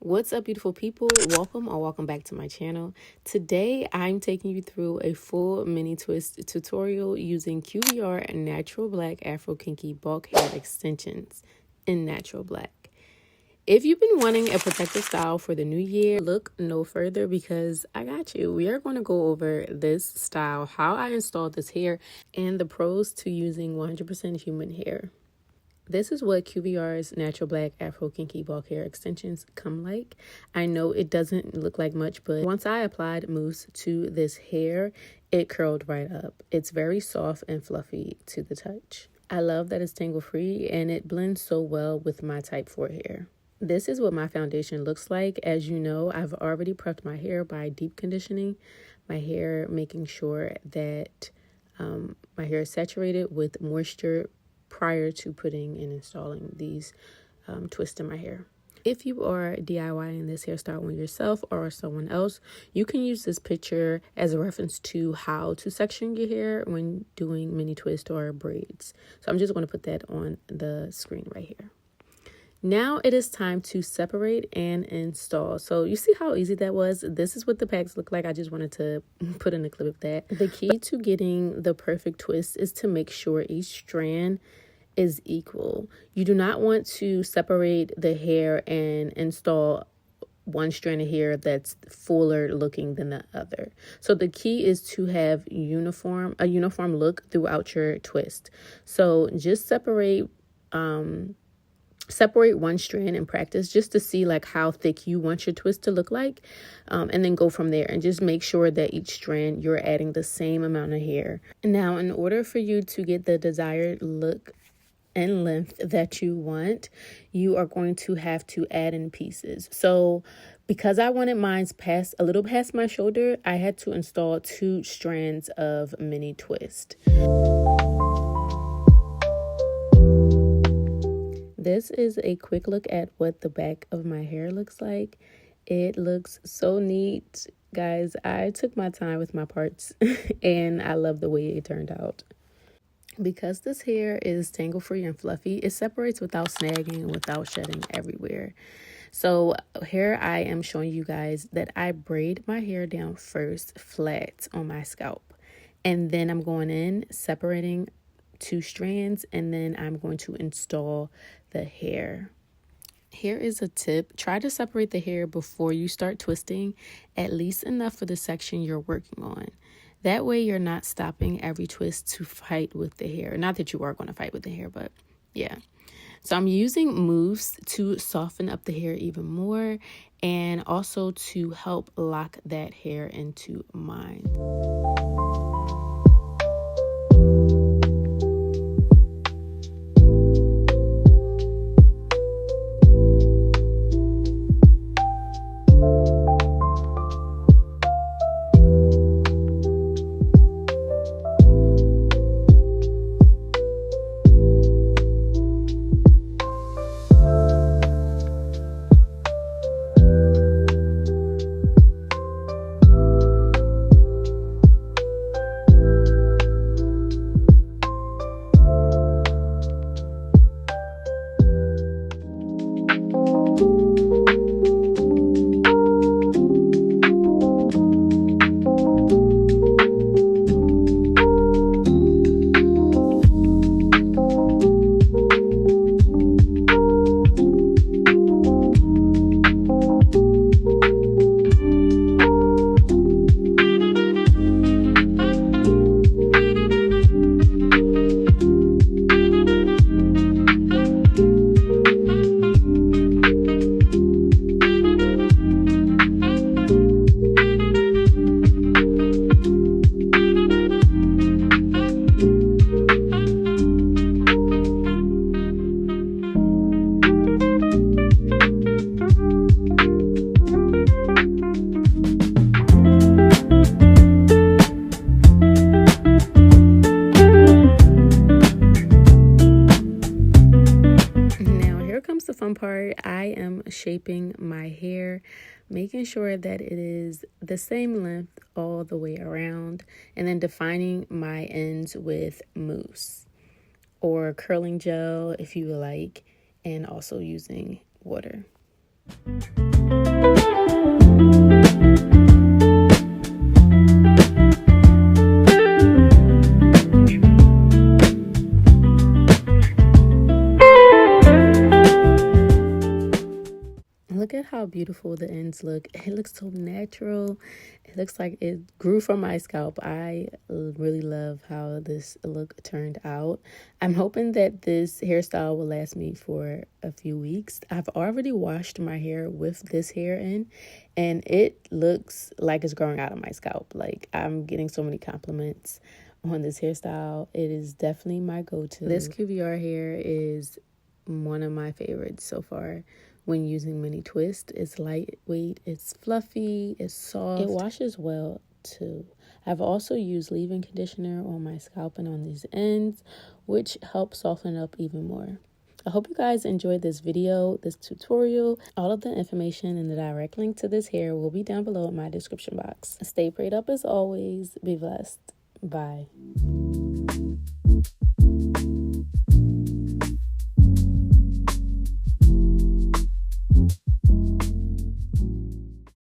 What's up, beautiful people? Welcome back to my channel. Today I'm taking you through a full mini twist tutorial using QVR natural black afro kinky bulk hair extensions in natural black. If you've been wanting a protective style for the new year, look no further because I got you. We are going to go over this style, how I installed this hair, and the pros to using 100% human hair. This is what QVR's natural black afro kinky bulk hair extensions come like. I know it doesn't look like much, but once I applied mousse to this hair, it curled right up. It's very soft and fluffy to the touch. I love that it's tangle free and it blends so well with my type 4 hair. This is what my foundation looks like. As you know, I've already prepped my hair by deep conditioning my hair, making sure that my hair is saturated with moisture prior to putting and installing these twists in my hair. If you are DIYing this hairstyle on yourself or someone else, you can use this picture as a reference to how to section your hair when doing mini twists or braids. So I'm just going to put that on the screen right here. Now it is time to separate and install. So you see how easy that was? This is what the packs look like. I just wanted to put in a clip of that. The key to getting the perfect twist is to make sure each strand is equal. You do not want to separate the hair and install one strand of hair that's fuller looking than the other. So the key is to have a uniform look throughout your twist. So just separate one strand in practice just to see like how thick you want your twist to look like, and then go from there and just make sure that each strand you're adding the same amount of hair. Now, in order for you to get the desired look and length that you want, you are going to have to add in pieces. So because I wanted mine a little past my shoulder, I had to install 2 strands of mini twist. This is a quick look at what the back of my hair looks like. It looks so neat. Guys, I took my time with my parts and I love the way it turned out. Because this hair is tangle free and fluffy, it separates without snagging and without shedding everywhere. So here I am showing you guys that I braid my hair down first flat on my scalp, and then I'm going in separating 2 strands, and then I'm going to install the hair. Here is a tip. Try to separate the hair before you start twisting, at least enough for the section you're working on. That way you're not stopping every twist to fight with the hair. Not that you are going to fight with the hair, but yeah. So I'm using mousse to soften up the hair even more and also to help lock that hair into mine. The fun part, I am shaping my hair, making sure that it is the same length all the way around, and then defining my ends with mousse or curling gel if you like, and also using water. Look at how beautiful the ends look. It looks so natural. It looks like it grew from my scalp. I really love how this look turned out. I'm hoping that this hairstyle will last me for a few weeks. I've already washed my hair with this hair in, and it looks like it's growing out of my scalp. Like, I'm getting so many compliments on this hairstyle. It is definitely my go-to. This QVR hair is one of my favorites so far when using mini twist. It's lightweight, it's fluffy, it's soft. It washes well too. I've also used leave-in conditioner on my scalp and on these ends, which helps soften up even more. I hope you guys enjoyed this video, this tutorial. All of the information and the direct link to this hair will be down below in my description box. Stay prayed up as always. Be blessed. Bye.